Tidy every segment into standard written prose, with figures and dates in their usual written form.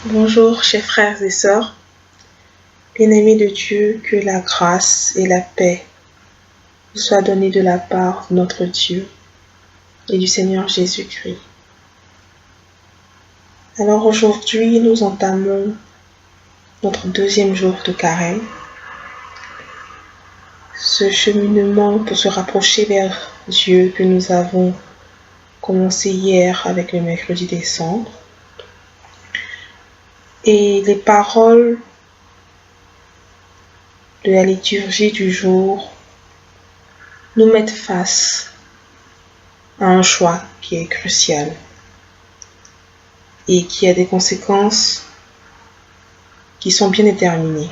Bonjour, chers frères et sœurs, bien-aimés de Dieu, que la grâce et la paix vous soient données de la part de notre Dieu et du Seigneur Jésus-Christ. Alors aujourd'hui, nous entamons notre deuxième jour de carême, ce cheminement pour se rapprocher vers Dieu que nous avons commencé hier avec le mercredi des Cendres. Et les paroles de la liturgie du jour nous mettent face à un choix qui est crucial et qui a des conséquences qui sont bien déterminées.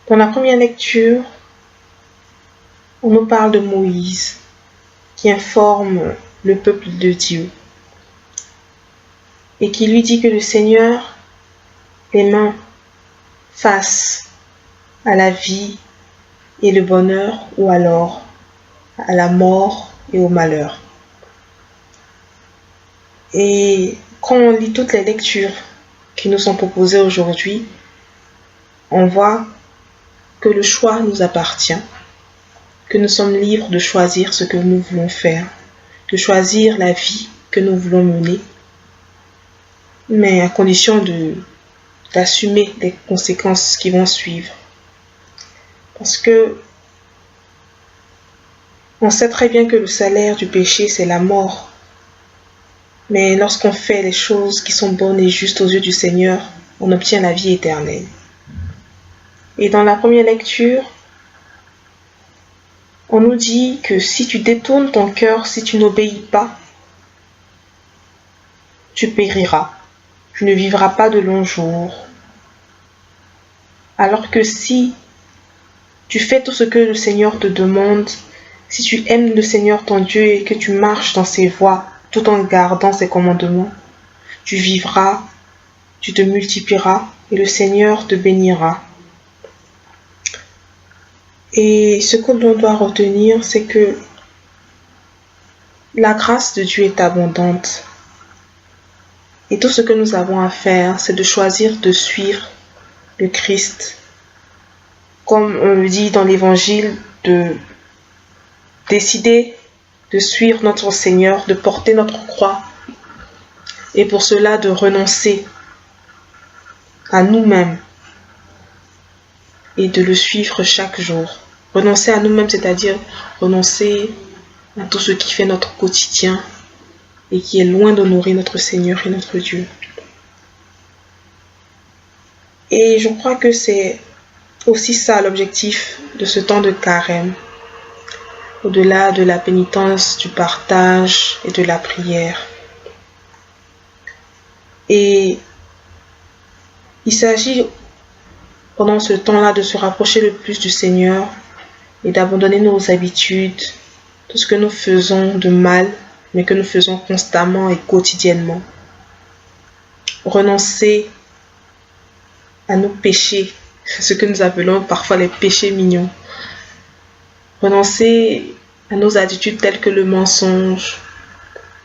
Dans la première lecture, on nous parle de Moïse qui informe le peuple de Dieu et qui lui dit que le Seigneur les mains face à la vie et le bonheur ou alors à la mort et au malheur. Et quand on lit toutes les lectures qui nous sont proposées aujourd'hui, on voit que le choix nous appartient, que nous sommes libres de choisir ce que nous voulons faire, de choisir la vie que nous voulons mener, mais à condition d'assumer les conséquences qui vont suivre. Parce que on sait très bien que le salaire du péché, c'est la mort. Mais lorsqu'on fait les choses qui sont bonnes et justes aux yeux du Seigneur, on obtient la vie éternelle. Et dans la première lecture, on nous dit que si tu détournes ton cœur, si tu n'obéis pas, tu périras. Tu ne vivras pas de longs jours. Alors que si tu fais tout ce que le Seigneur te demande, si tu aimes le Seigneur ton Dieu et que tu marches dans ses voies tout en gardant ses commandements, tu vivras, tu te multiplieras et le Seigneur te bénira. Et ce que l'on doit retenir, c'est que la grâce de Dieu est abondante. Et tout ce que nous avons à faire, c'est de choisir de suivre le Christ. Comme on le dit dans l'Évangile, de décider de suivre notre Seigneur, de porter notre croix. Et pour cela, de renoncer à nous-mêmes et de le suivre chaque jour. Renoncer à nous-mêmes, c'est-à-dire renoncer à tout ce qui fait notre quotidien et qui est loin d'honorer notre Seigneur et notre Dieu. Et je crois que c'est aussi ça l'objectif de ce temps de carême, au-delà de la pénitence, du partage et de la prière. Et il s'agit pendant ce temps-là de se rapprocher le plus du Seigneur et d'abandonner nos habitudes, tout ce que nous faisons de mal, mais que nous faisons constamment et quotidiennement. Renoncer à nos péchés, ce que nous appelons parfois les péchés mignons. Renoncer à nos attitudes telles que le mensonge.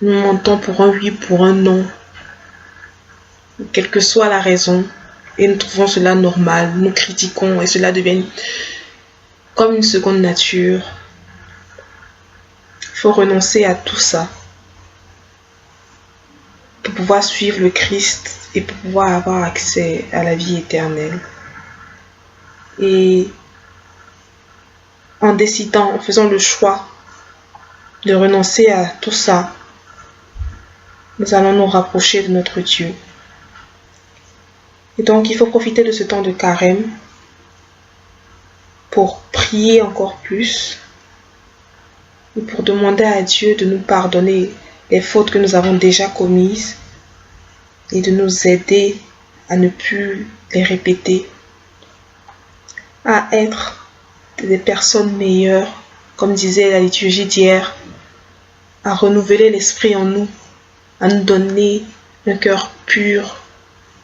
Nous mentons pour un oui, pour un non. Quelle que soit la raison, et nous trouvons cela normal, nous critiquons et cela devient comme une seconde nature. Il faut renoncer à tout ça pour pouvoir suivre le Christ et pour pouvoir avoir accès à la vie éternelle. Et en décidant, en faisant le choix de renoncer à tout ça, nous allons nous rapprocher de notre Dieu. Et donc, il faut profiter de ce temps de carême pour prier encore plus et pour demander à Dieu de nous pardonner les fautes que nous avons déjà commises et de nous aider à ne plus les répéter, à être des personnes meilleures, comme disait la liturgie d'hier, à renouveler l'esprit en nous, à nous donner un cœur pur,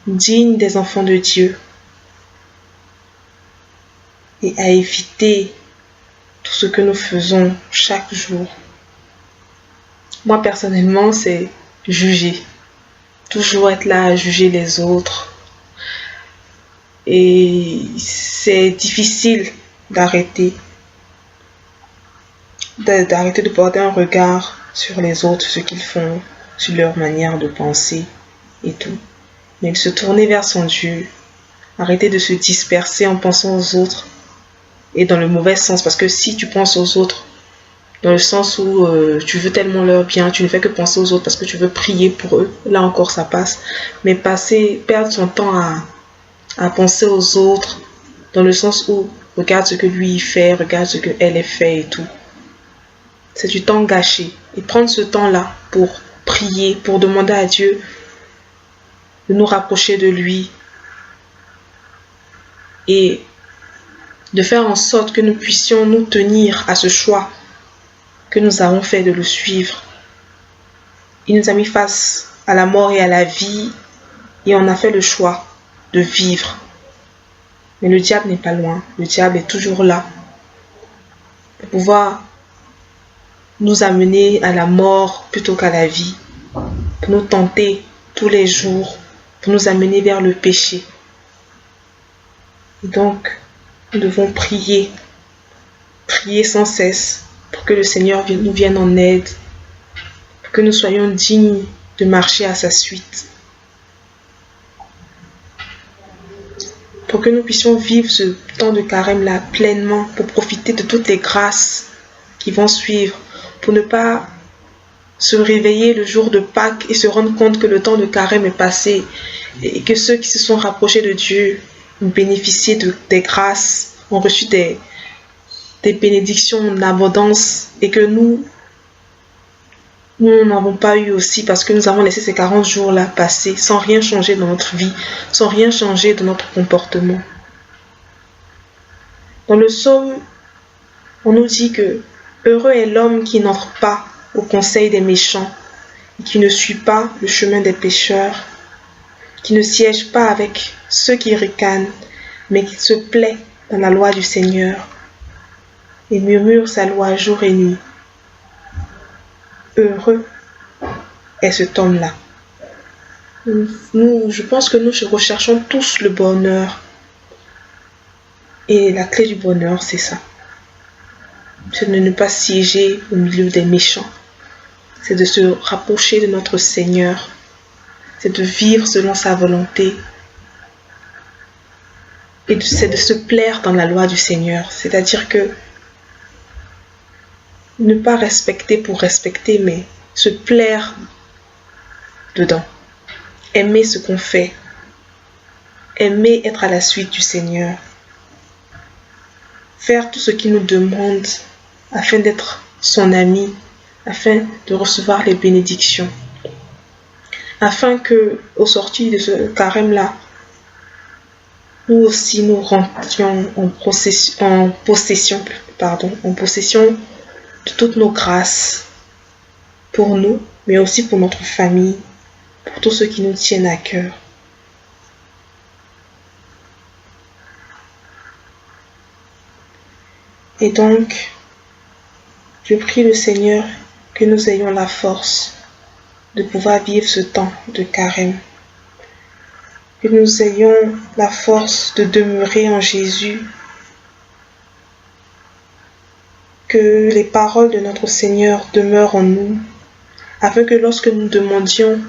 digne des enfants de Dieu et à éviter tout ce que nous faisons chaque jour. Moi personnellement, c'est juger. toujours être là à juger les autres. Et c'est difficile d'arrêter de porter un regard sur les autres, ce qu'ils font, sur leur manière de penser et tout. Mais de se tourner vers son Dieu, arrêter de se disperser en pensant aux autres et dans le mauvais sens. Parce que si tu penses aux autres dans le sens où tu veux tellement leur bien, tu ne fais que penser aux autres parce que tu veux prier pour eux, là encore ça passe. Mais perdre son temps à penser aux autres dans le sens où regarde ce que lui il fait, regarde ce que elle fait et tout. C'est du temps gâché. Et prendre ce temps-là pour prier, pour demander à Dieu de nous rapprocher de lui et de faire en sorte que nous puissions nous tenir à ce choix que nous avons fait de le suivre. Il nous a mis face à la mort et à la vie et on a fait le choix de vivre. Mais le diable n'est pas loin. Le diable est toujours là pour pouvoir nous amener à la mort plutôt qu'à la vie, pour nous tenter tous les jours, pour nous amener vers le péché. Et donc, nous devons prier sans cesse pour que le Seigneur nous vienne en aide, pour que nous soyons dignes de marcher à sa suite, pour que nous puissions vivre ce temps de carême-là pleinement, pour profiter de toutes les grâces qui vont suivre, pour ne pas se réveiller le jour de Pâques et se rendre compte que le temps de carême est passé et que ceux qui se sont rapprochés de Dieu ont bénéficié des grâces, ont reçu des bénédictions en abondance et que nous n'avons pas eu aussi parce que nous avons laissé ces 40 jours-là passer sans rien changer dans notre vie, sans rien changer dans notre comportement. Dans le psaume, on nous dit que heureux est l'homme qui n'entre pas au conseil des méchants, et qui ne suit pas le chemin des pécheurs, qui ne siège pas avec ceux qui ricanent, mais qui se plaît dans la loi du Seigneur et murmure sa loi jour et nuit. Heureux est cet homme-là. Je pense que nous recherchons tous le bonheur. Et la clé du bonheur, c'est ça. C'est de ne pas siéger au milieu des méchants. C'est de se rapprocher de notre Seigneur. C'est de vivre selon sa volonté. Et c'est de se plaire dans la loi du Seigneur. C'est-à-dire que ne pas respecter pour respecter, mais se plaire dedans. Aimer ce qu'on fait. Aimer être à la suite du Seigneur. Faire tout ce qu'il nous demande afin d'être son ami, afin de recevoir les bénédictions. Afin que, au sortir de ce carême-là, nous aussi nous rentrions en possession de toutes nos grâces pour nous, mais aussi pour notre famille, pour tous ceux qui nous tiennent à cœur. Et donc, je prie le Seigneur que nous ayons la force de pouvoir vivre ce temps de carême, que nous ayons la force de demeurer en Jésus, que les paroles de notre Seigneur demeurent en nous, afin que lorsque nous demandions,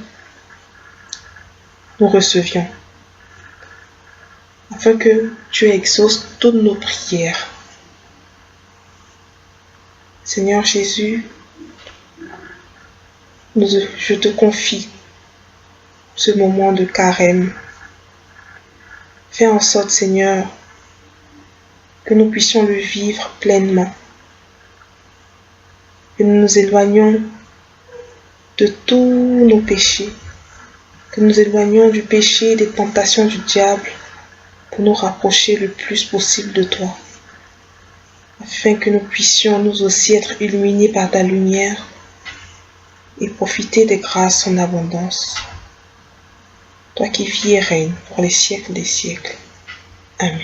nous recevions, afin que Dieu exauce toutes nos prières. Seigneur Jésus, je te confie ce moment de carême. Fais en sorte, Seigneur, que nous puissions le vivre pleinement, que nous nous éloignions de tous nos péchés, que nous éloignions du péché et des tentations du diable pour nous rapprocher le plus possible de toi, afin que nous puissions nous aussi être illuminés par ta lumière et profiter des grâces en abondance. Toi qui vis et règnes pour les siècles des siècles. Amen.